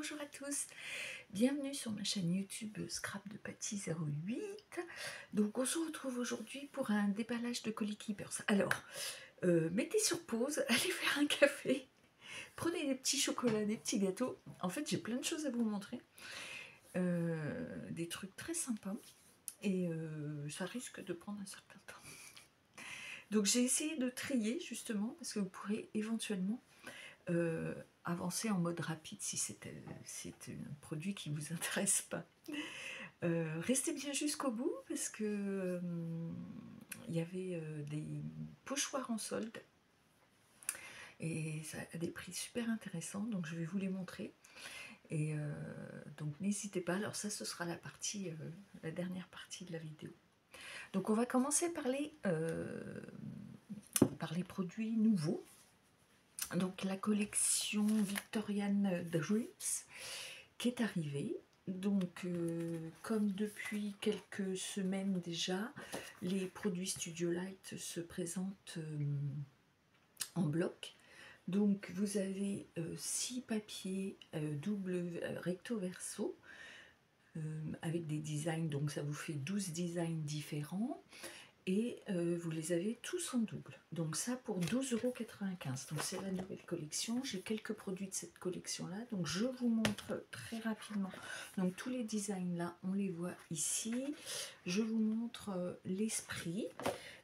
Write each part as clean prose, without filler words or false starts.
bonjour à tous, bienvenue sur ma chaîne YouTube Scrap de Patty 08. Donc on se retrouve aujourd'hui pour un déballage de colis Keepers. Alors, mettez sur pause, allez faire un café, prenez des petits chocolats, des petits gâteaux. En fait j'ai plein de choses à vous montrer, des trucs très sympas et ça risque de prendre un certain temps. Donc j'ai essayé de trier justement parce que vous pourrez éventuellement avancer en mode rapide si c'est un produit qui ne vous intéresse pas. Restez bien jusqu'au bout parce que il y avait des pochoirs en solde et ça a des prix super intéressants, donc je vais vous les montrer. Et donc n'hésitez pas, alors ça ce sera la partie, la dernière partie de la vidéo. Donc on va commencer par les produits nouveaux. Donc la collection Victorian Dreams qui est arrivée. Donc comme depuis quelques semaines déjà, les produits Studio Light se présentent en bloc. Donc vous avez 6 papiers double recto verso avec des designs, donc ça vous fait 12 designs différents. Et vous les avez tous en double. Donc ça pour 12,95 €. Donc c'est la nouvelle collection. J'ai quelques produits de cette collection là. Donc je vous montre très rapidement. Donc tous les designs là, on les voit ici. Je vous montre l'esprit.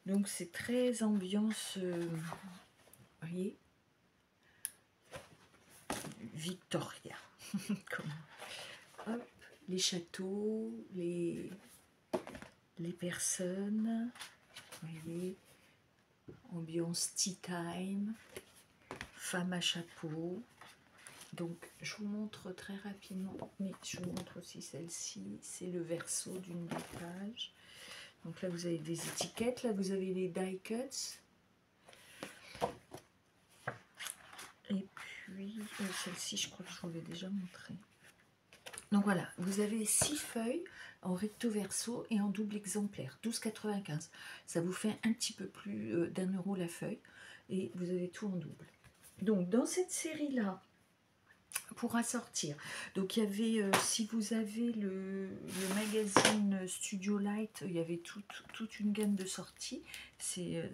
Donc c'est très ambiance, voyez, Victoria. Hop, les châteaux, les personnes. Voyez, ambiance tea time, femme à chapeau. Donc je vous montre très rapidement, mais je vous montre aussi celle-ci, c'est le verso d'une des pages. Donc là vous avez des étiquettes, là vous avez les die cuts. Et puis celle-ci je crois que je vous l'ai déjà montré. Donc voilà, vous avez 6 feuilles en recto verso et en double exemplaire, 12,95 €. Ça vous fait un petit peu plus d'1 € la feuille et vous avez tout en double. Donc dans cette série-là, pour assortir, donc il y avait, si vous avez le magazine Studio Light, il y avait toute une gamme de sorties. C'est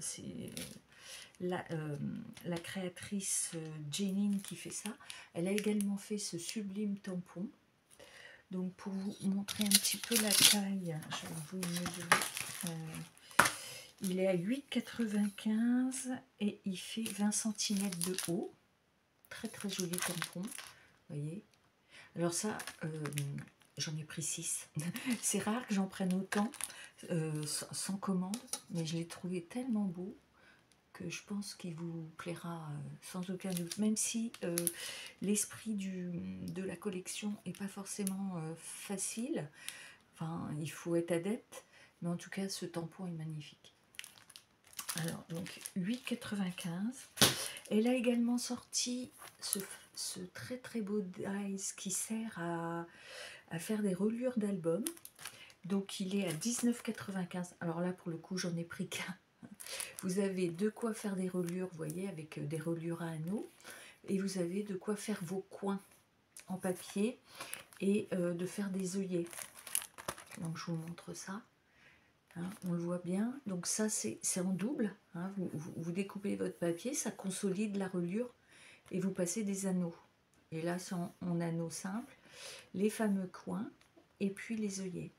la créatrice Janine qui fait ça. Elle a également fait ce sublime tampon. Donc pour vous montrer un petit peu la taille, je vais vous mesurer. Il est à 8,95 € et il fait 20 cm de haut. Très très joli tampon, voyez. Alors ça, j'en ai pris 6. C'est rare que j'en prenne autant sans commande, mais je l'ai trouvé tellement beau que je pense qu'il vous plaira sans aucun doute, même si l'esprit de la collection n'est pas forcément facile. Enfin, il faut être adepte, mais en tout cas, ce tampon est magnifique. Alors, donc 8,95 €. Elle a également sorti ce très très beau dies qui sert à faire des reliures d'albums. Donc, il est à 19,95 €. Alors là, pour le coup, j'en ai pris qu'un. Vous avez de quoi faire des reliures, vous voyez, avec des reliures à anneaux. Et vous avez de quoi faire vos coins en papier et de faire des œillets. Donc, je vous montre ça. Hein, on le voit bien. Donc ça, c'est en double. Hein, vous découpez votre papier, ça consolide la reliure et vous passez des anneaux. Et là, c'est en anneaux simples. Les fameux coins et puis les œillets.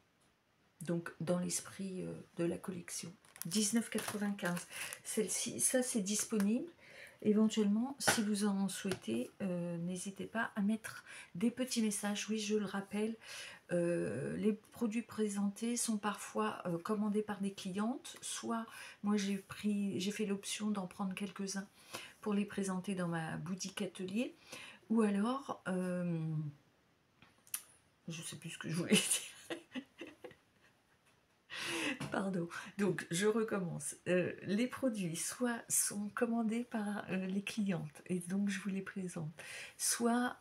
Donc, dans l'esprit de la collection. 19,95 €. Celle-ci, ça c'est disponible. Éventuellement, si vous en souhaitez, n'hésitez pas à mettre des petits messages. Oui, je le rappelle, les produits présentés sont parfois commandés par des clientes. Soit, moi j'ai fait l'option d'en prendre quelques-uns pour les présenter dans ma boutique atelier. Ou alors, je ne sais plus ce que je voulais dire. Pardon, donc je recommence. Les produits soit sont commandés par les clientes et donc je vous les présente, soit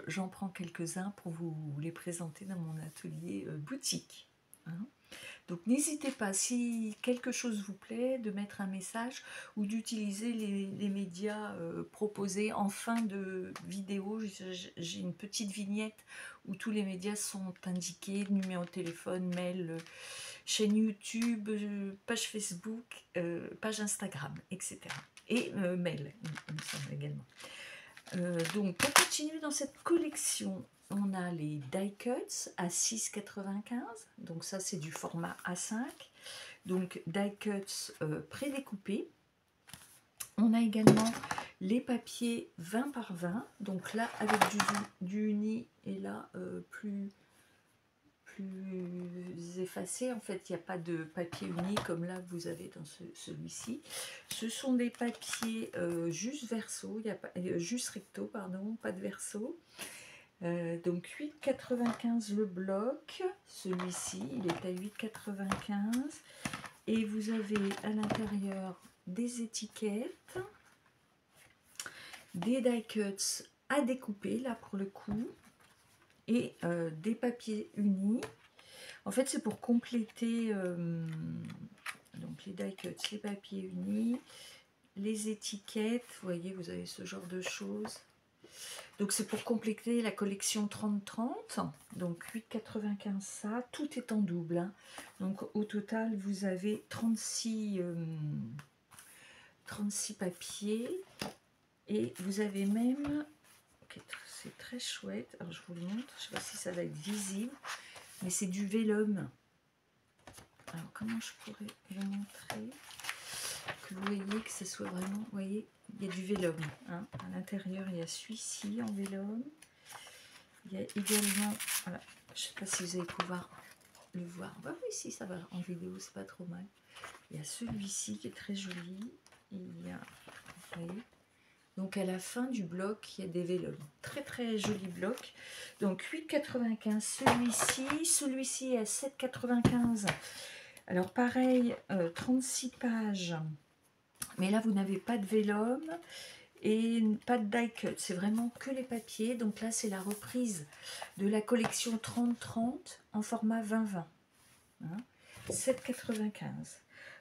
j'en prends quelques-uns pour vous les présenter dans mon atelier boutique. hein. Donc n'hésitez pas, si quelque chose vous plaît, de mettre un message ou d'utiliser les médias proposés en fin de vidéo. J'ai une petite vignette où tous les médias sont indiqués, numéro de téléphone, mail, chaîne YouTube, page Facebook, page Instagram, etc. Et mail, il me semble également. Donc pour continuer dans cette collection, on a les die cuts à 6,95, donc ça c'est du format A5, donc die cuts prédécoupés. On a également les papiers 20 par 20, donc là avec du uni et là plus effacé. En fait, il n'y a pas de papier uni comme là vous avez dans celui-ci. Ce sont des papiers juste verso, juste recto, pardon, pas de verso. Donc 8,95 le bloc, celui-ci il est à 8,95 et vous avez à l'intérieur des étiquettes, des die cuts à découper là pour le coup et des papiers unis. En fait c'est pour compléter donc les die cuts, les papiers unis, les étiquettes, vous voyez vous avez ce genre de choses. Donc c'est pour compléter la collection 30-30, donc 8,95 ça, tout est en double, hein. Donc au total vous avez 36 papiers et vous avez même, okay, c'est très chouette, alors je vous le montre, je ne sais pas si ça va être visible, mais c'est du vélum. Alors comment je pourrais vous montrer que vous voyez que ce soit vraiment, vous voyez, il y a du vélum, hein. À l'intérieur il y a celui-ci en vélum, il y a également, voilà, je ne sais pas si vous allez pouvoir le voir, bah oui si ça va en vidéo c'est pas trop mal, il y a celui-ci qui est très joli, il y a, vous voyez, donc à la fin du bloc il y a des vélums, très très joli bloc, donc 8,95 celui-ci est à 7,95. Alors pareil, 36 pages, mais là vous n'avez pas de vélum et pas de die cut, c'est vraiment que les papiers. Donc là c'est la reprise de la collection 30-30 en format 20-20, hein, 7,95.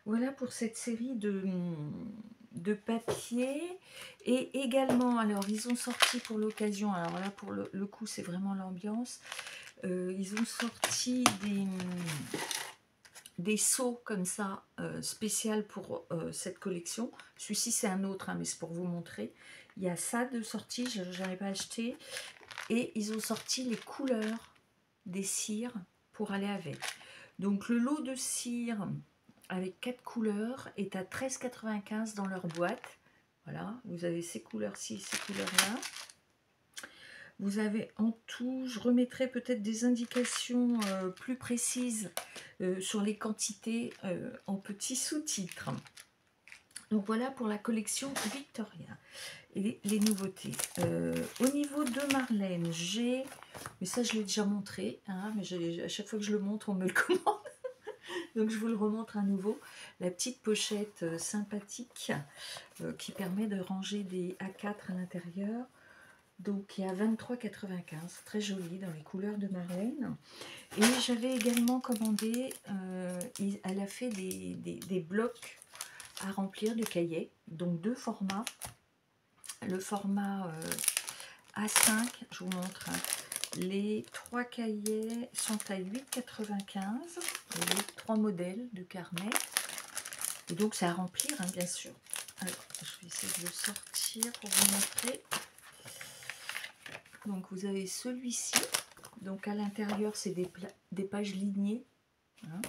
Voilà pour cette série de papiers. Et également, alors ils ont sorti pour l'occasion, alors là pour le coup c'est vraiment l'ambiance, ils ont sorti des seaux comme ça, spécial pour cette collection. Celui-ci c'est un autre, hein, mais c'est pour vous montrer. Il y a ça de sortie, je n'en ai pas acheté. Et ils ont sorti les couleurs des cires pour aller avec. Donc le lot de cire avec 4 couleurs est à 13,95 dans leur boîte. Voilà, vous avez ces couleurs-ci, ces couleurs-là. Vous avez en tout, je remettrai peut-être des indications plus précises sur les quantités en petits sous-titres. Donc voilà pour la collection Victoria et les nouveautés. Au niveau de Marlène, j'ai, mais ça je l'ai déjà montré, hein, mais à chaque fois que je le montre, on me le commande. Donc je vous le remontre à nouveau. La petite pochette sympathique qui permet de ranger des A4 à l'intérieur. Donc il y a 23,95, très joli dans les couleurs de Marlène. Et j'avais également commandé, elle a fait des blocs à remplir de cahiers, donc deux formats. Le format A5, je vous montre, hein. Les 3 cahiers sont à 8,95, les 3 modèles de carnet. Et donc c'est à remplir, hein, bien sûr. Alors je vais essayer de le sortir pour vous montrer. Donc vous avez celui-ci, donc à l'intérieur c'est des pages lignées, hein.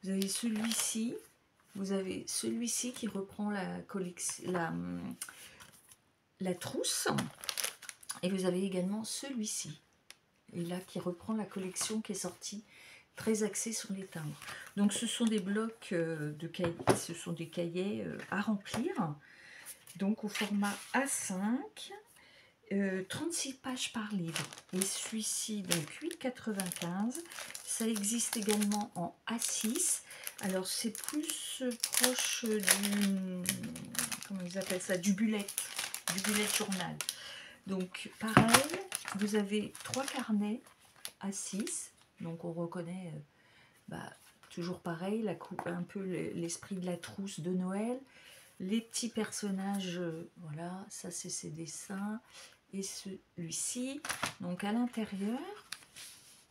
Vous avez celui-ci, vous avez celui-ci qui reprend la collection, la trousse, et vous avez également celui-ci, et là qui reprend la collection qui est sortie, très axée sur les timbres. Donc ce sont des blocs de cahiers, ce sont des cahiers à remplir, donc au format A5. 36 pages par livre, et celui-ci donc 8,95. Ça existe également en A6, alors c'est plus proche du, comment ils appellent ça, du bullet journal. Donc pareil, vous avez 3 carnets A6, donc on reconnaît bah, toujours pareil, un peu l'esprit de la trousse de Noël. Les petits personnages, voilà, ça c'est ses dessins. Et celui-ci, donc à l'intérieur,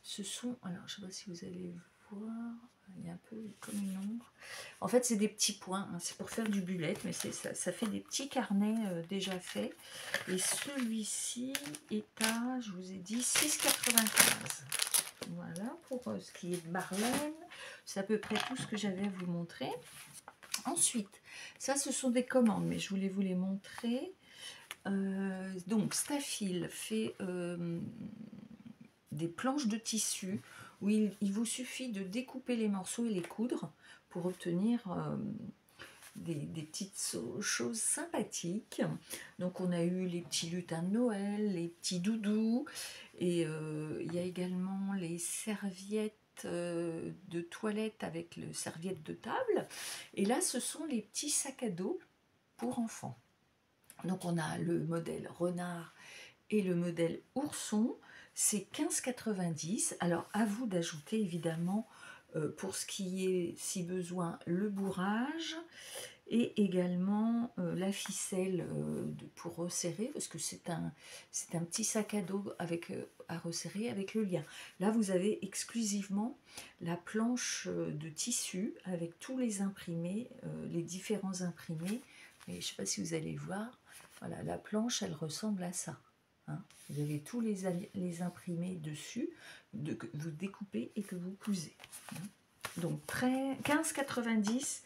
ce sont, alors je ne sais pas si vous allez voir, il y a un peu comme une ombre. En fait, c'est des petits points, hein, c'est pour faire du bullet, mais ça fait des petits carnets déjà faits. Et celui-ci est à, je vous ai dit, 6,95. Voilà, pour ce qui est de Marlène, c'est à peu près tout ce que j'avais à vous montrer. Ensuite, ça ce sont des commandes, mais je voulais vous les montrer. Donc, Stafil fait des planches de tissu où il vous suffit de découper les morceaux et les coudre pour obtenir des petites choses sympathiques. Donc on a eu les petits lutins de Noël, les petits doudous, et il y a également les serviettes de toilette avec le serviette de table. Et là ce sont les petits sacs à dos pour enfants. Donc on a le modèle renard et le modèle ourson, c'est 15,90. Alors à vous d'ajouter évidemment pour ce qui est, si besoin, le bourrage et également la ficelle pour resserrer, parce que c'est un petit sac à dos à resserrer avec le lien. Là vous avez exclusivement la planche de tissu avec tous les imprimés, les différents imprimés. Et je ne sais pas si vous allez voir, voilà, la planche elle ressemble à ça. Hein. Vous avez tous les imprimés dessus, que vous découpez et que vous cousez. Hein. Donc 15,90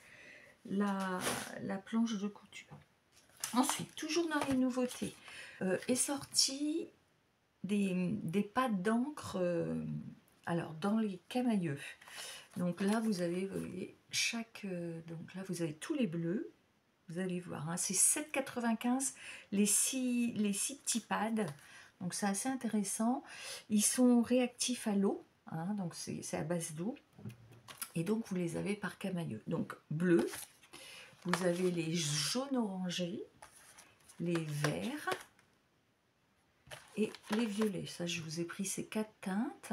la planche de couture. Ensuite, toujours dans les nouveautés, est sorti des pattes d'encre alors dans les camailleux. Donc là vous avez, vous voyez, donc là vous avez tous les bleus. Vous allez voir, hein, c'est 7,95 les six petits pads. Donc c'est assez intéressant. Ils sont réactifs à l'eau, hein, donc c'est à base d'eau. Et donc vous les avez par camailleux. Donc bleu, vous avez les jaunes orangés, les verts et les violets. Ça, je vous ai pris ces 4 teintes.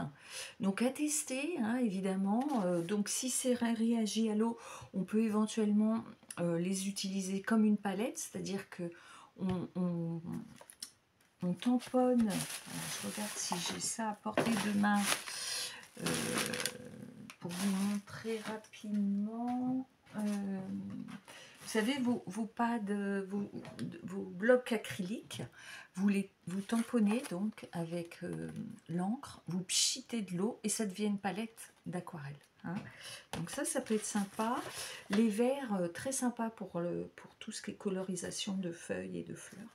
Donc à tester, hein, évidemment. Donc si c'est réagi à l'eau, on peut éventuellement les utiliser comme une palette, c'est-à-dire que on tamponne. Alors, je regarde si j'ai ça à portée de main pour vous montrer rapidement. Vous savez, vos pads, vos blocs acryliques, vous tamponnez donc avec l'encre, vous pchitez de l'eau et ça devient une palette d'aquarelle. Hein. Donc ça peut être sympa. Les verts, très sympa pour tout ce qui est colorisation de feuilles et de fleurs.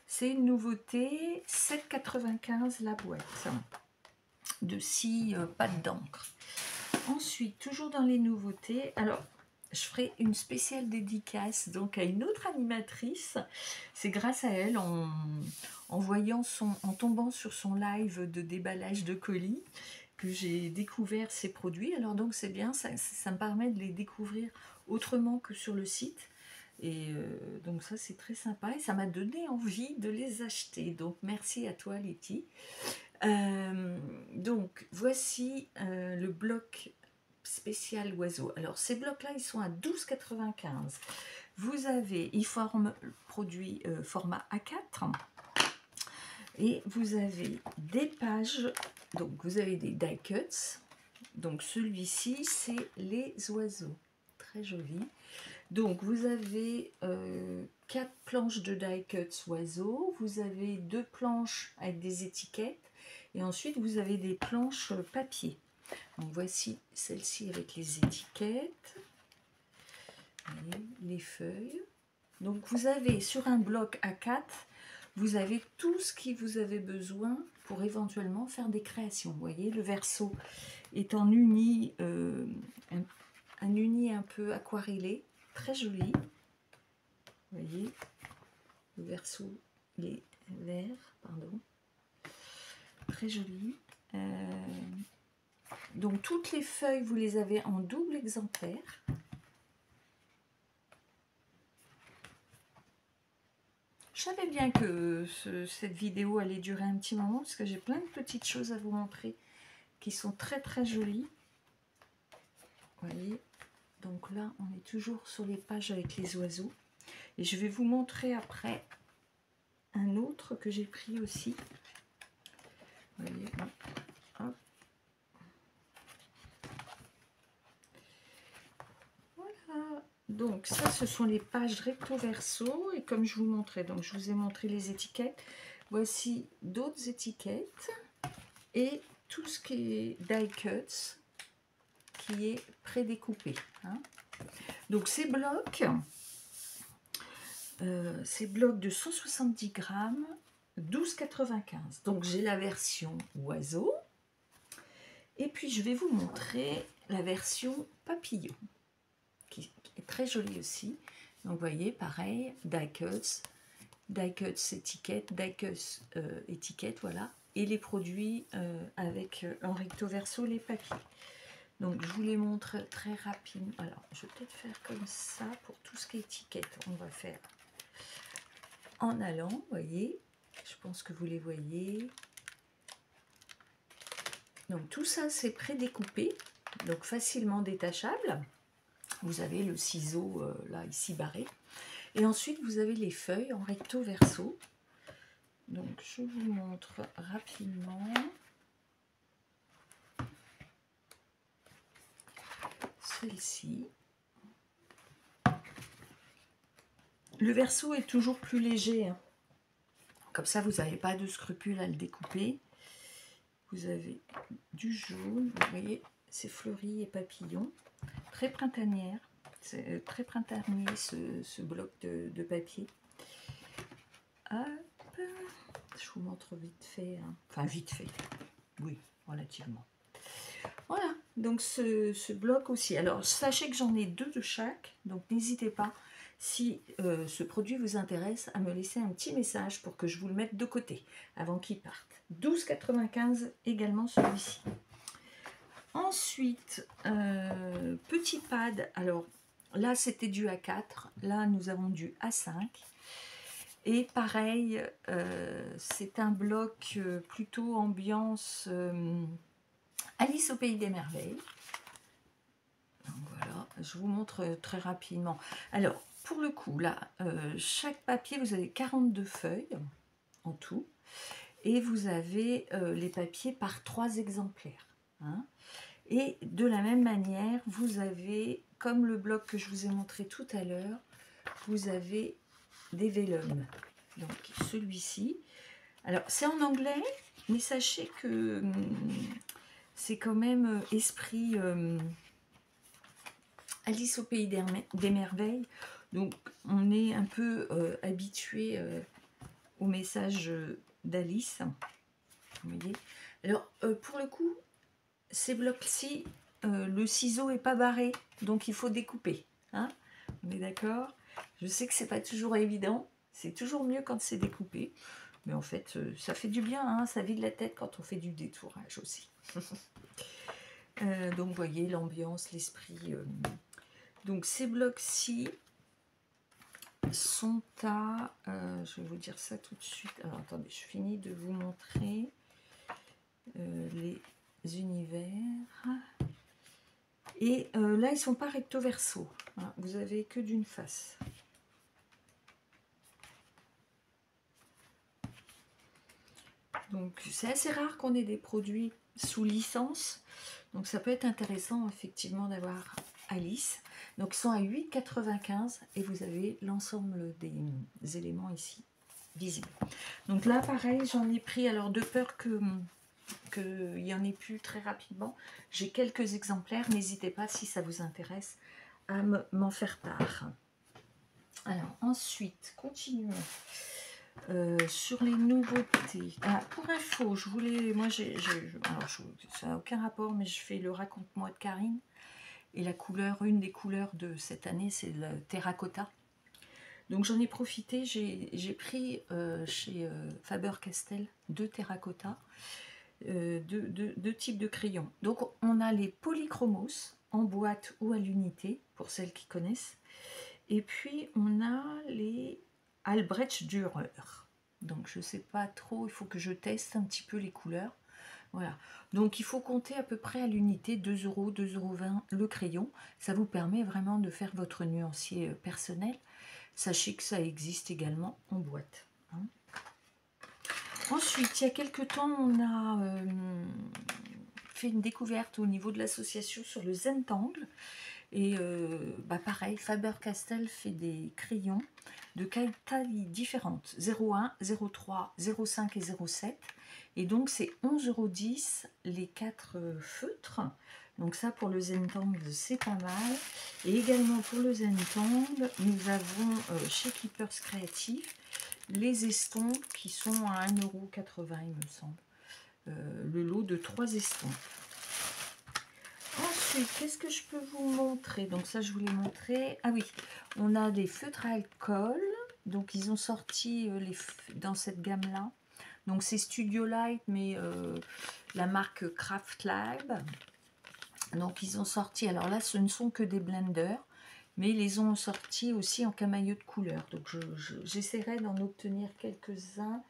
C'est une nouveauté, 7,95 la boîte de 6 pattes d'encre. Ensuite, toujours dans les nouveautés, alors je ferai une spéciale dédicace donc à une autre animatrice. C'est grâce à elle, en tombant sur son live de déballage de colis, que j'ai découvert ces produits. Alors donc c'est bien, ça me permet de les découvrir autrement que sur le site. Et donc ça c'est très sympa et ça m'a donné envie de les acheter. Donc merci à toi Letty. Donc voici le bloc spécial oiseau. Alors ces blocs là ils sont à 12,95. Vous avez, ils forment produit format A4 et vous avez des pages, donc vous avez des die cuts. Donc celui-ci c'est les oiseaux, très joli. Donc vous avez 4 planches de die cuts oiseaux, vous avez 2 planches avec des étiquettes et ensuite vous avez des planches papier. Donc voici celle-ci avec les étiquettes, les feuilles. Donc vous avez sur un bloc A4, vous avez tout ce qui vous avez besoin pour éventuellement faire des créations. Vous voyez, le verso est en uni, un uni un peu aquarellé, très joli. Vous voyez, le verso, les verts, pardon, très joli. Donc toutes les feuilles, vous les avez en double exemplaire. Je savais bien que cette vidéo allait durer un petit moment parce que j'ai plein de petites choses à vous montrer qui sont très très jolies. voyez, donc là, on est toujours sur les pages avec les oiseaux. Et je vais vous montrer après un autre que j'ai pris aussi. Vous voyez, hop. Voilà. Donc ça, ce sont les pages recto verso. Et comme je vous montrais, donc je vous ai montré les étiquettes. Voici d'autres étiquettes. Et tout ce qui est die cuts, qui est prédécoupé. Hein. Donc ces blocs de 170 grammes, 12,95. Donc j'ai la version oiseau. Et puis je vais vous montrer la version papillon, qui est très jolie aussi. Donc vous voyez, pareil, die cuts étiquette, die cuts étiquette, voilà. Et les produits avec en recto verso les papiers. Donc je vous les montre très rapidement. Alors je vais peut-être faire comme ça pour tout ce qui est étiquette. On va faire en allant, vous voyez. Je pense que vous les voyez. Donc tout ça c'est prédécoupé, donc facilement détachable. Vous avez le ciseau là ici barré. Et ensuite vous avez les feuilles en recto verso. Donc je vous montre rapidement. Celle-ci. Le verso est toujours plus léger. Hein. Comme ça, vous n'avez pas de scrupule à le découper. Vous avez du jaune. Vous voyez, c'est fleuri et papillon. Très printanière. C'est très printanier ce bloc de papier. Hop. Je vous montre vite fait. Hein. Enfin, vite fait. Oui, relativement. Voilà. Donc, ce bloc aussi. Alors, sachez que j'en ai 2 de chaque. Donc, n'hésitez pas. Si ce produit vous intéresse, à me laisser un petit message pour que je vous le mette de côté avant qu'il parte. 12,95 également celui-ci. Ensuite, petit pad. Alors là, c'était du A4. Là, nous avons du A5. Et pareil, c'est un bloc plutôt ambiance Alice au pays des merveilles. Donc voilà, je vous montre très rapidement. Alors, pour le coup, là, chaque papier, vous avez 42 feuilles en tout. Et vous avez les papiers par 3 exemplaires. Hein. Et de la même manière, vous avez, comme le bloc que je vous ai montré tout à l'heure, vous avez des vellums. Donc, celui-ci. Alors, c'est en anglais, mais sachez que c'est quand même esprit... Alice au pays des merveilles, donc on est un peu habitué au message d'Alice. Vous voyez. Alors pour le coup, ces blocs-ci, le ciseau est pas barré, donc il faut découper. Hein, on est d'accord? Je sais que c'est pas toujours évident, c'est toujours mieux quand c'est découpé, mais en fait ça fait du bien, hein, ça vide la tête quand on fait du détourage aussi. Donc vous voyez l'ambiance, l'esprit. Donc ces blocs-ci sont à... je vais vous dire ça tout de suite. Alors attendez, je finis de vous montrer les univers. Et là, ils ne sont pas recto verso. Hein, vous avez que d'une face. Donc c'est assez rare qu'on ait des produits sous licence. Donc ça peut être intéressant effectivement d'avoir Alice. Donc ils sont à 8,95 et vous avez l'ensemble des éléments ici visibles. Donc là pareil, j'en ai pris, alors de peur qu'il n'y en ait plus très rapidement, j'ai quelques exemplaires, n'hésitez pas si ça vous intéresse à m'en faire part. Alors ensuite, continuons. Sur les nouveautés. Ah, pour info, je voulais... Moi, ça n'a aucun rapport, mais je fais le raconte-moi de Karine. Et la couleur, une des couleurs de cette année, c'est le terracotta. Donc j'en ai profité, j'ai pris chez Faber-Castell 2 terracotta, 2 types de crayons. Donc on a les polychromos en boîte ou à l'unité, pour celles qui connaissent. Et puis on a les Albrecht Dürer. Donc je sais pas trop, il faut que je teste un petit peu les couleurs. Voilà. Donc il faut compter à peu près à l'unité 2 €, 2,20 € le crayon. Ça vous permet vraiment de faire votre nuancier personnel. Sachez que ça existe également en boîte. Hein. Ensuite, il y a quelques temps, on a fait une découverte au niveau de l'association sur le Zentangle. Et pareil, Faber-Castell fait des crayons de tailles différentes, 0,1, 0,3, 0,5 et 0,7. Et donc c'est 11,10 € les 4 feutres. Donc ça pour le Zentangle c'est pas mal. Et également pour le Zentangle, nous avons chez Keepers Creative les estompes qui sont à 1,80 € il me semble. Le lot de 3 estompes. Ensuite, qu'est-ce que je peux vous montrer? Donc ça, je voulais montrer. Ah oui, on a des feutres à alcool. Donc ils ont sorti dans cette gamme-là. Donc c'est Studio Light, mais la marque Craft Lab. Donc ils ont sorti, alors là, ce ne sont que des blenders, mais ils les ont sortis aussi en camailleux de couleur. Donc j'essaierai d'en obtenir quelques-uns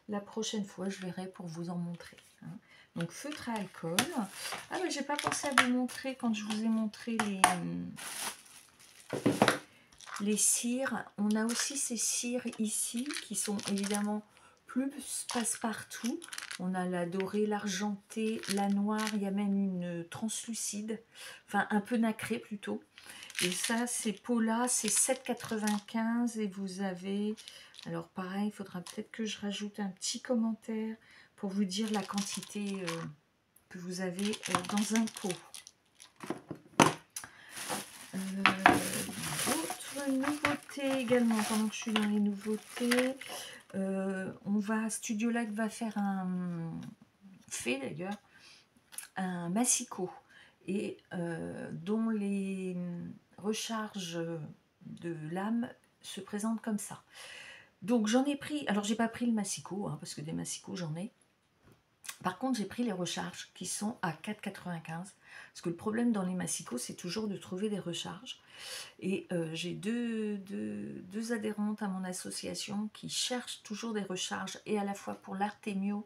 la prochaine fois. Je verrai pour vous en montrer. Hein. Donc feutre à alcool. Ah mais j'ai pas pensé à vous montrer quand je vous ai montré les cires. On a aussi ces cires ici qui sont évidemment plus passe-partout. On a la dorée, l'argentée, la noire, il y a même une translucide, enfin un peu nacrée plutôt. Et ça, ces pots-là, c'est 7,95 € et vous avez... Alors pareil, il faudra peut-être que je rajoute un petit commentaire pour vous dire la quantité que vous avez dans un pot. D'autres nouveautés également, pendant que je suis dans les nouveautés, Studio Light va faire d'ailleurs un massicot et dont les recharges de lames se présentent comme ça. Donc j'en ai pris, alors j'ai pas pris le massicot, hein, parce que des massicots j'en ai. Par contre j'ai pris les recharges qui sont à 4,95 €, parce que le problème dans les massicots c'est toujours de trouver des recharges. Et j'ai deux adhérentes à mon association qui cherchent toujours des recharges, et à la fois pour l'Artemio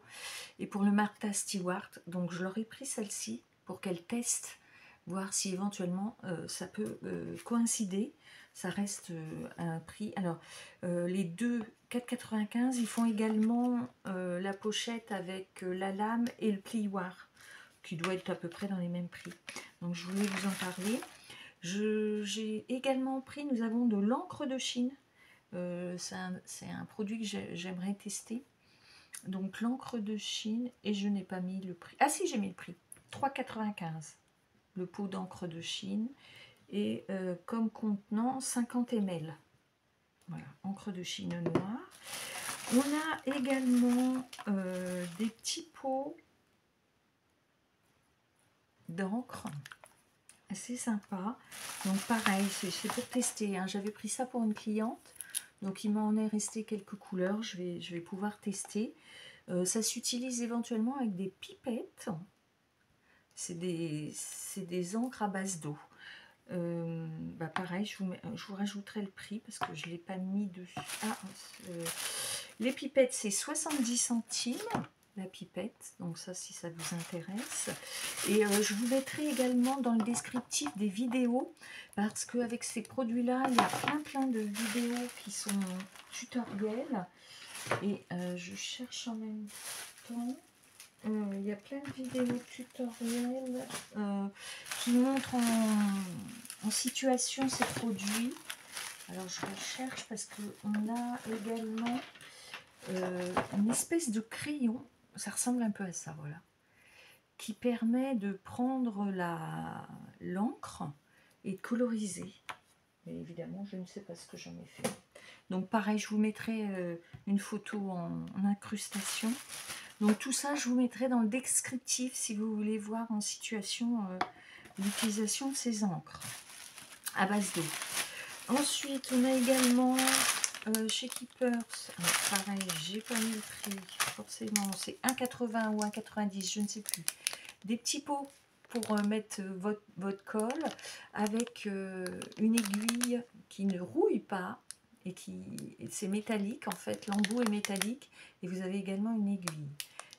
et pour le Martha Stewart. Donc je leur ai pris celle-ci pour qu'elles testent, voir si éventuellement ça peut coïncider. Ça reste un prix. Alors les deux 4,95 €, ils font également la pochette avec la lame et le plioir, qui doit être à peu près dans les mêmes prix. Donc je voulais vous en parler. J'ai également pris, nous avons de l'encre de Chine. C'est un produit que j'aimerais tester. Donc l'encre de Chine, et je n'ai pas mis le prix. Ah si, j'ai mis le prix. 3,95 € le pot d'encre de Chine. Et comme contenant 50 ml. Voilà, encre de Chine noire. On a également des petits pots d'encre. Assez sympa. Donc pareil, c'est pour tester. Hein. J'avais pris ça pour une cliente. Donc il m'en est resté quelques couleurs. Je vais pouvoir tester. Ça s'utilise éventuellement avec des pipettes. C'est des encres à base d'eau. Pareil, je vous rajouterai le prix parce que je ne l'ai pas mis dessus. Ah, les pipettes, c'est 70 centimes la pipette. Donc ça, si ça vous intéresse. Et je vous mettrai également dans le descriptif des vidéos, parce qu'avec ces produits-là, il y a plein de vidéos qui sont tutoriels. Et je cherche en même temps... il y a plein de vidéos tutoriels qui montrent en situation ces produits. Alors je recherche parce qu'on a également une espèce de crayon, ça ressemble un peu à ça, voilà, qui permet de prendre l'encre et de coloriser. Mais évidemment, je ne sais pas ce que j'en ai fait. Donc pareil, je vous mettrai une photo en incrustation. Donc tout ça, je vous mettrai dans le descriptif si vous voulez voir en situation l'utilisation de ces encres à base d'eau. Ensuite, on a également chez Keepers, pareil, j'ai pas mis le prix, forcément, c'est 1,80 € ou 1,90 €, je ne sais plus. Des petits pots pour mettre votre colle avec une aiguille qui ne rouille pas et c'est métallique en fait, l'embout est métallique et vous avez également une aiguille.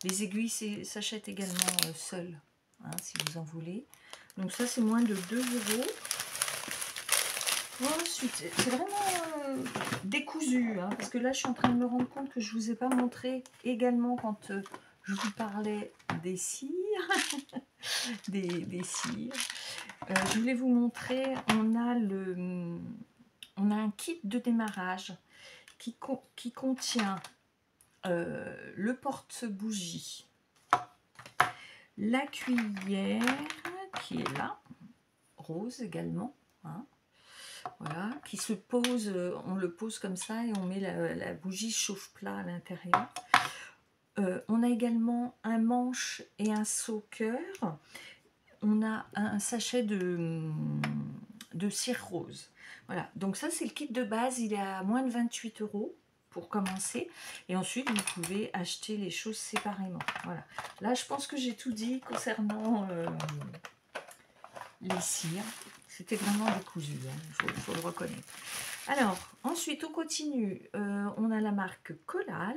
Les aiguilles s'achètent également seules, hein, si vous en voulez. Donc ça, c'est moins de 2 euros. Ensuite, c'est vraiment décousu, hein, parce que là, je suis en train de me rendre compte que je ne vous ai pas montré également quand je vous parlais des cires. des cires. Je voulais vous montrer, on a un kit de démarrage qui contient le porte-bougie, la cuillère qui est là, rose également, hein, voilà, qui se pose, on le pose comme ça et on met la bougie chauffe-plat à l'intérieur. On a également un manche et un seau-cœur. On a un sachet de cire rose. Voilà, donc ça c'est le kit de base, il est à moins de 28 euros pour commencer. Et ensuite, vous pouvez acheter les choses séparément. Voilà, là je pense que j'ai tout dit concernant les cires. C'était vraiment décousu, hein, faut le reconnaître. Alors, ensuite on continue. On a la marque Collal,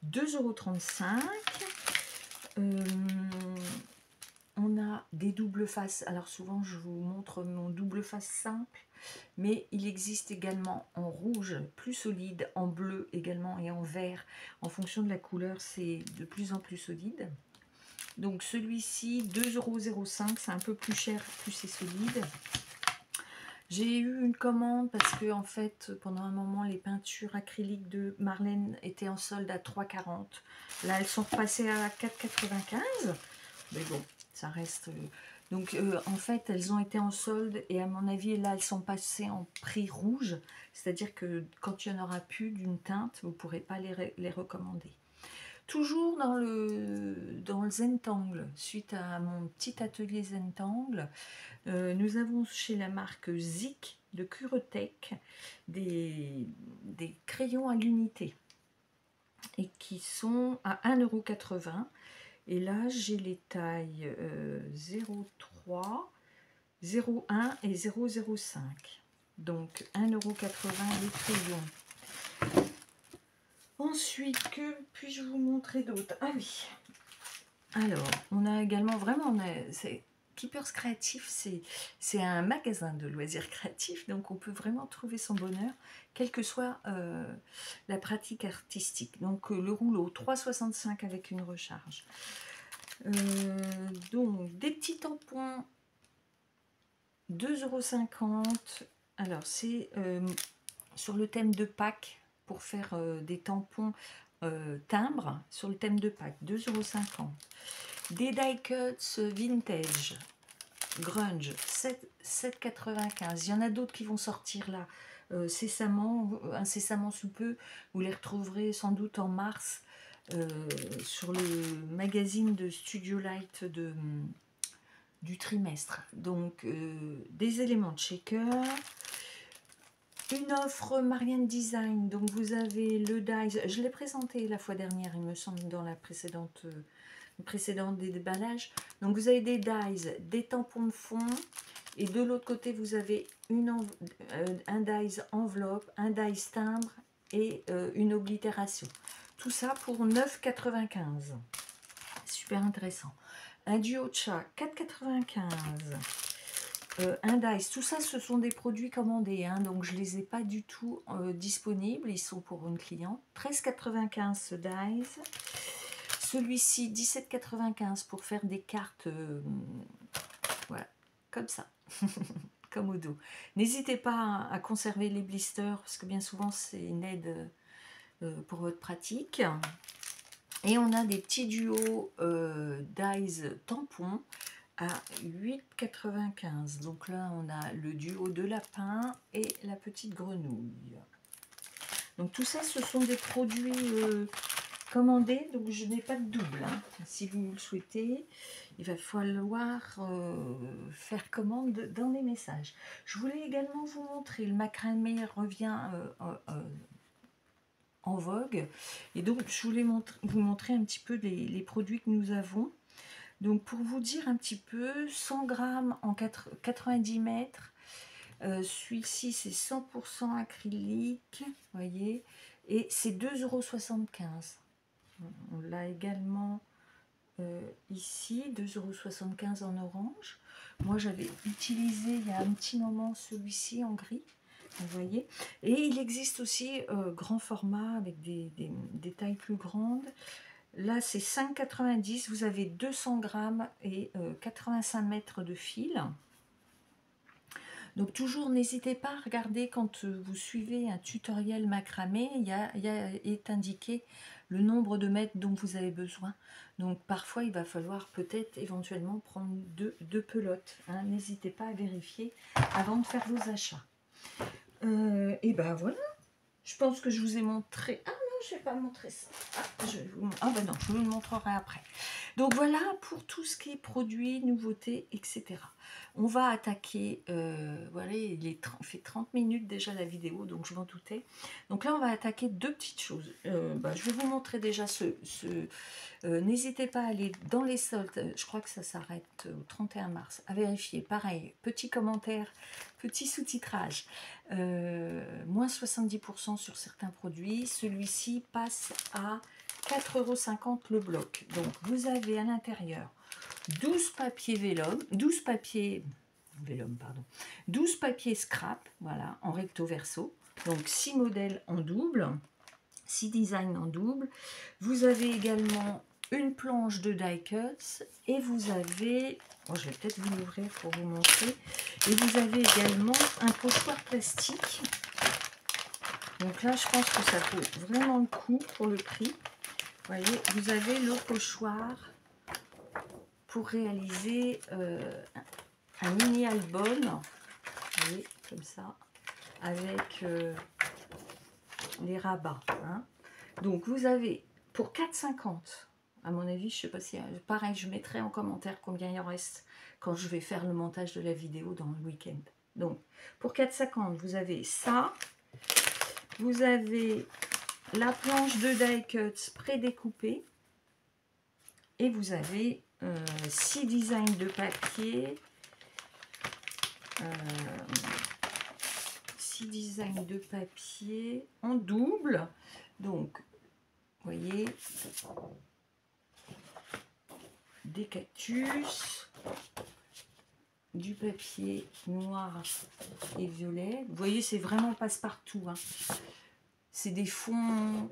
2,35 €. On a des doubles faces. Alors souvent je vous montre mon double face simple, mais il existe également en rouge plus solide, en bleu également et en vert. En fonction de la couleur, c'est de plus en plus solide. Donc celui-ci, 2,05 €, c'est un peu plus cher, plus c'est solide. J'ai eu une commande parce que en fait, pendant un moment, les peintures acryliques de Marlène étaient en solde à 3,40 €. Là, elles sont repassées à 4,95 €. Mais bon, ça reste... Donc, en fait, elles ont été en solde et à mon avis, là, elles sont passées en prix rouge. C'est-à-dire que quand il n'y en aura plus d'une teinte, vous ne pourrez pas les recommander. Toujours dans le Zentangle, suite à mon petit atelier Zentangle, nous avons chez la marque Zik de Curotech des crayons à l'unité et qui sont à 1,80 €. Et là, j'ai les tailles 0,3, 0,1 et 0,05. Donc 1,80 € les crayons. Ensuite, que puis-je vous montrer d'autre? Ah oui. Alors, on a également vraiment... Keepers Créatif, c'est un magasin de loisirs créatifs, donc on peut vraiment trouver son bonheur, quelle que soit la pratique artistique. Donc le rouleau, 3,65 € avec une recharge. Donc des petits tampons, 2,50 €. Alors c'est sur le thème de Pâques, pour faire des tampons timbres, sur le thème de Pâques, 2,50 €. Des die cuts vintage grunge, 7,95 €. Il y en a d'autres qui vont sortir là incessamment sous peu. Vous les retrouverez sans doute en mars sur le magazine de Studio Light du trimestre. Donc des éléments de shaker, une offre Marianne Design. Donc vous avez le dies, je l'ai présenté la fois dernière, il me semble, dans la précédente déballage. Donc vous avez des dies, des tampons de fond, et de l'autre côté vous avez un dies enveloppe, un dies timbre et une oblitération. Tout ça pour 9,95 €. Super intéressant. Un duo de chat, 4,95 €. Un dice, tout ça ce sont des produits commandés, hein, donc je ne les ai pas du tout disponibles, ils sont pour une cliente. 13,95 € ce dice. Celui-ci, 17,95 € pour faire des cartes, voilà, comme ça, comme au dos. N'hésitez pas à conserver les blisters, parce que bien souvent c'est une aide pour votre pratique. Et on a des petits duos dies tampons à 8,95 €. Donc là, on a le duo de lapin et la petite grenouille. Donc tout ça, ce sont des produits commandés. Donc je n'ai pas de double, hein. Si vous le souhaitez, il va falloir faire commande dans les messages. Je voulais également vous montrer, le macramé revient en vogue. Et donc, je voulais vous montrer un petit peu les produits que nous avons. Donc, pour vous dire un petit peu, 100 grammes en 90 mètres. Celui-ci, c'est 100% acrylique, voyez. Et c'est 2,75 €. On l'a également ici, 2,75 € en orange. Moi, j'avais utilisé il y a un petit moment celui-ci en gris, vous voyez. Et il existe aussi grand format avec des tailles plus grandes. Là, c'est 5,90 €. Vous avez 200 grammes et 85 mètres de fil. Donc toujours, n'hésitez pas à regarder quand vous suivez un tutoriel macramé, est indiqué le nombre de mètres dont vous avez besoin. Donc parfois, il va falloir peut-être éventuellement prendre deux pelotes. Hein. N'hésitez pas à vérifier avant de faire vos achats. Et ben voilà, je pense que je vous ai montré... Ah non, je ne vais pas montrer ça. Ah ben non, je vous le montrerai après. Donc voilà pour tout ce qui est produits, nouveautés, etc. On va attaquer, voilà, il fait 30 minutes déjà la vidéo, donc je m'en doutais. Donc là, on va attaquer deux petites choses. Je vais vous montrer déjà n'hésitez pas à aller dans les soldes, je crois que ça s'arrête au 31 mars, à vérifier. Pareil, petit commentaire, petit sous-titrage. Moins 70% sur certains produits. Celui-ci passe à 4,50 € le bloc. Donc vous avez à l'intérieur 12 papiers vélum, 12 papiers vélum, pardon, 12 papiers scrap, voilà, en recto verso. Donc 6 modèles en double, 6 designs en double. Vous avez également une planche de die cuts et vous avez, bon, je vais peut-être vous l'ouvrir pour vous montrer, et vous avez également un pochoir plastique. Donc là, je pense que ça vaut vraiment le coup pour le prix. Vous voyez, vous avez le pochoir pour réaliser un mini album, vous voyez, comme ça, avec les rabats. Hein. Donc vous avez pour 4,50 €, à mon avis, je sais pas si, pareil, je mettrai en commentaire combien il en reste quand je vais faire le montage de la vidéo dans le week-end. Donc pour 4,50 €, vous avez ça, vous avez la planche de die cuts prédécoupée et vous avez 6 designs de papier, 6 designs de papier en double. Donc vous voyez, des cactus, du papier noir et violet. Vous voyez, c'est vraiment passe-partout. Hein. C'est des fonds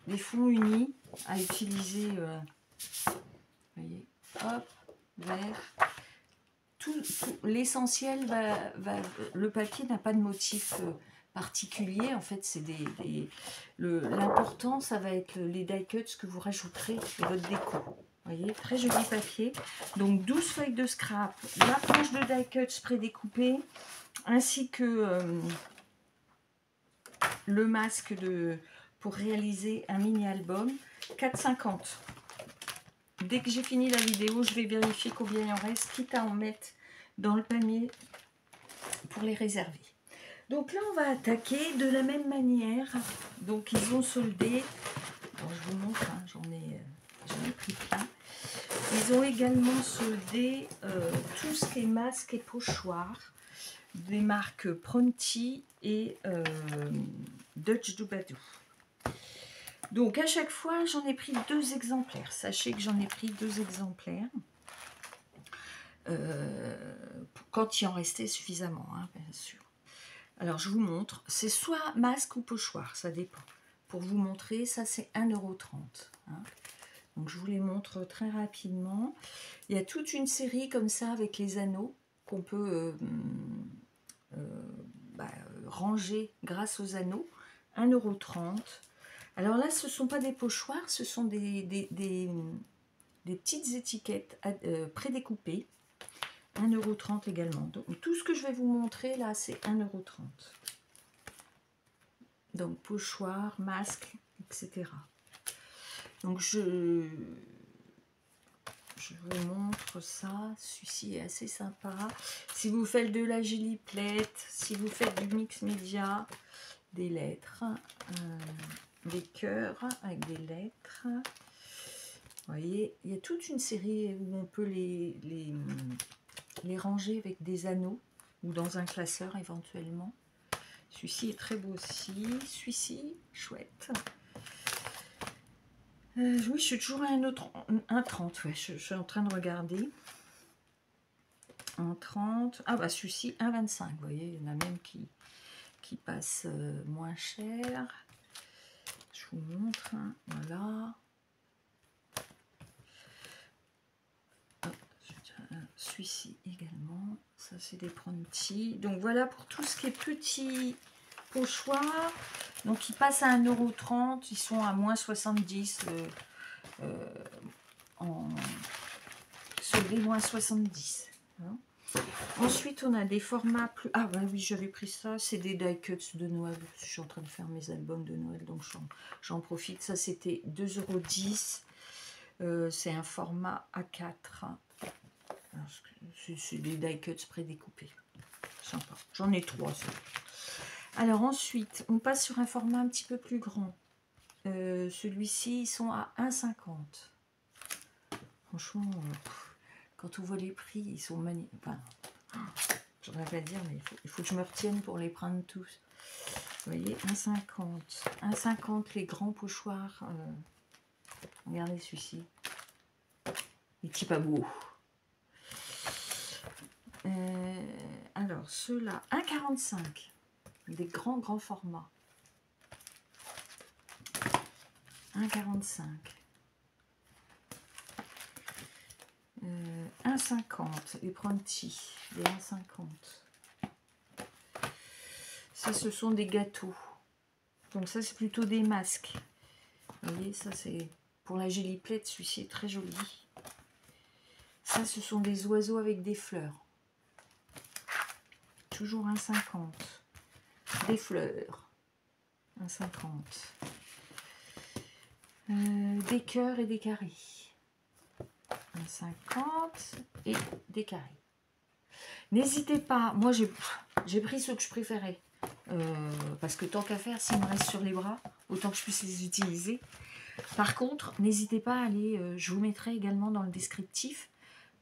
unis à utiliser. Vous voyez, hop, vert. Tout l'essentiel le papier n'a pas de motif particulier. En fait, c'est l'important, ça va être les die cuts que vous rajouterez et votre déco. Vous voyez, très joli papier. Donc 12 feuilles de scrap, la planche de die cuts prédécoupée, ainsi que le masque pour réaliser un mini album. 4,50 €. Dès que j'ai fini la vidéo, je vais vérifier combien il en reste, quitte à en mettre dans le panier pour les réserver. Donc là, on va attaquer de la même manière. Donc ils ont soldé. Alors, je vous montre, hein, j'en ai pris plein. Ils ont également soldé tout ce qui est masque et pochoir des marques Pronti et Dutch Doubadou. Donc à chaque fois, j'en ai pris 2 exemplaires. Sachez que j'en ai pris 2 exemplaires. Quand il en restait suffisamment, hein, bien sûr. Alors je vous montre. C'est soit masque ou pochoir, ça dépend. Pour vous montrer, ça c'est 1,30 €. Hein. Donc je vous les montre très rapidement. Il y a toute une série comme ça avec les anneaux qu'on peut ranger grâce aux anneaux. 1,30 €. Alors là, ce ne sont pas des pochoirs, ce sont des petites étiquettes prédécoupées. 1,30 € également. Donc tout ce que je vais vous montrer là, c'est 1,30 €. Donc pochoir, masque, etc. Donc je vous montre ça. Celui-ci est assez sympa. Si vous faites de la giliplette, si vous faites du mix média, des lettres, des cœurs avec des lettres. Vous voyez, il y a toute une série où on peut les ranger avec des anneaux ou dans un classeur éventuellement. Celui-ci est très beau aussi. Celui-ci, chouette. Oui, je suis toujours à 1,30. Ouais, je suis en train de regarder. 1,30. Ah bah celui-ci, 1,25. Vous voyez, il y en a même qui passe moins cher. Je vous montre. Hein, voilà. Celui-ci également. Ça, c'est des Pronti. Donc voilà pour tout ce qui est petit pochoir. Donc ils passent à 1,30 €. Ils sont à moins 70 en soldé moins 70. Hein. Ensuite, on a des formats plus... Ah bah oui, j'avais pris ça. C'est des die cuts de Noël. Je suis en train de faire mes albums de Noël, donc j'en profite. Ça, c'était 2,10 €. C'est un format A4. C'est des die cuts prédécoupés. Sympa. J'en ai 3. Ça. Alors ensuite, on passe sur un format un petit peu plus grand. Celui-ci, ils sont à 1,50 €. Franchement, quand on voit les prix, ils sont magnifiques. Enfin, je ne vais pas dire, mais il faut que je me retienne pour les prendre tous. Vous voyez, 1,50 €. 1,50 € les grands pochoirs. Regardez celui-ci. Les petits pas beaux. Alors, ceux-là, 1,45 €. Des grands formats. 1,45 €. 1,50 €. Les Pronti. Les 1,50 €. Ça, ce sont des gâteaux. Donc ça, c'est plutôt des masques. Vous voyez, ça, c'est pour la Géliplette. Celui-ci est très joli. Ça, ce sont des oiseaux avec des fleurs. Toujours 1,50 €. Des fleurs. 1,50 €. Des cœurs et des carrés. 1,50 € et des carrés. N'hésitez pas. Moi, j'ai pris ceux que je préférais. Parce que tant qu'à faire, s'ils me restent sur les bras, autant que je puisse les utiliser. Par contre, n'hésitez pas à aller... je vous mettrai également dans le descriptif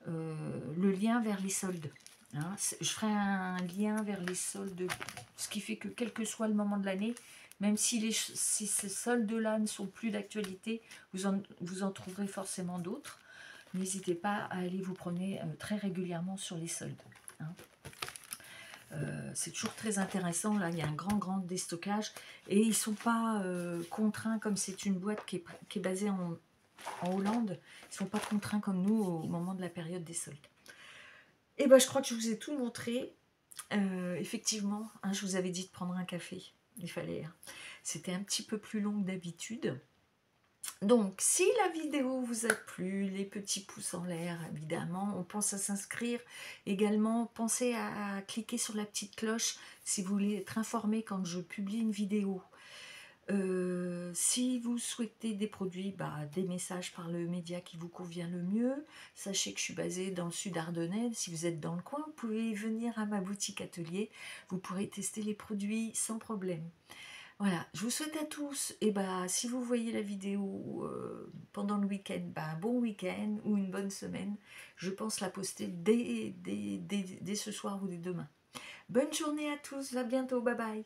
le lien vers les soldes. Hein, je ferai un lien vers les soldes, ce qui fait que quel que soit le moment de l'année, même si ces soldes-là ne sont plus d'actualité, vous en trouverez forcément d'autres. N'hésitez pas à aller vous promener très régulièrement sur les soldes. Hein. C'est toujours très intéressant. Là, il y a un grand déstockage et ils ne sont pas contraints, comme c'est une boîte qui est basée en Hollande. Ils ne sont pas contraints comme nous au moment de la période des soldes. Et ben, je crois que je vous ai tout montré. Effectivement, hein, je vous avais dit de prendre un café. Il fallait. Hein. C'était un petit peu plus long que d'habitude. Donc, si la vidéo vous a plu, les petits pouces en l'air, évidemment, on pense à s'inscrire. Également, pensez à cliquer sur la petite cloche si vous voulez être informé quand je publie une vidéo. Si vous souhaitez des produits, des messages par le média qui vous convient le mieux. Sachez que je suis basée dans le sud Ardennais. Si vous êtes dans le coin, vous pouvez venir à ma boutique atelier. Vous pourrez tester les produits sans problème. Voilà, je vous souhaite à tous, et si vous voyez la vidéo pendant le week-end, un bon week-end ou une bonne semaine. Je pense la poster dès ce soir ou dès demain. Bonne journée à tous, à bientôt, bye bye.